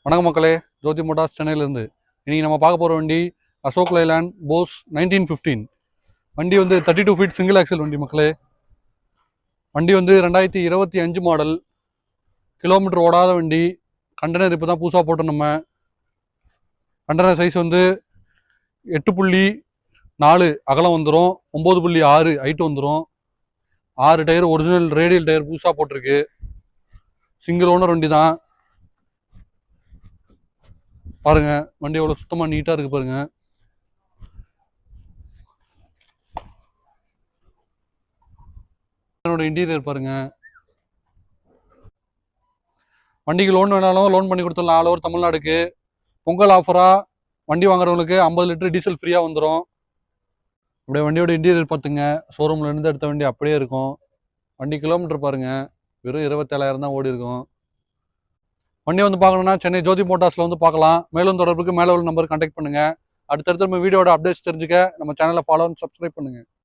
வணக்கம் மக்களே, ஜோதி மோட்டார்ஸ் சென்னையிலேருந்து. இன்றைக்கி நம்ம பார்க்க போகிற வண்டி அசோக் லைலாண்ட் போஸ் 1915. வண்டி வந்து 32 ஃபீட் சிங்கிள் ஆக்சல் வண்டி மக்களே. வண்டி வந்து 2025 மாடல், கிலோமீட்டர் ஓடாத வண்டி. கண்டெய்னர் இப்போ தான் புதுசாக போட்டோம். நம்ம கண்டெய்னர் சைஸ் வந்து 8.4 அகலம் வந்துடும், 9.6 ஹைட்டு வந்துடும். 6 டயர் ஒரிஜினல் ரேடியல் டயர் புதுசாக போட்டிருக்கு. சிங்கிள் ஓனர் வண்டி தான். பாருங்க வண்டி எவ்வளோ சுத்தமாக நீட்டாக இருக்கு பாருங்க. என்னோட இன்டீரியர் பாருங்க. வண்டிக்கு லோன் வேணாலும் லோன் பண்ணி கொடுத்துடலாம் ஆல் ஓவர் தமிழ்நாடுக்கு. பொங்கல் ஆஃபராக வண்டி வாங்குறவங்களுக்கு 50 லிட்டர் டீசல் ஃப்ரீயாக வந்துடும். அப்படியே வண்டியோட இன்டீரியர் பார்த்துங்க. ஷோரூமில் இருந்து எடுத்த வண்டி அப்படியே இருக்கும். வண்டி கிலோமீட்டர் பாருங்க, வெறும் 27,000 தான் ஓடி இருக்கும். வண்டி வந்து பார்க்கணுன்னா சென்னை ஜோதி மோட்டார்ஸில் வந்து பார்க்கலாம். மேலும் தொடர்புக்கு மேலே உள்ள நம்பர் கான்டாக்ட் பண்ணுங்கள். அடுத்தடுத்து நம்ம வீடியோட அப்டேட்ஸ் தெரிஞ்சுக்க நம்ம சேனலை ஃபாலோ அண்ட் சப்ஸ்கிரைப் பண்ணுங்கள்.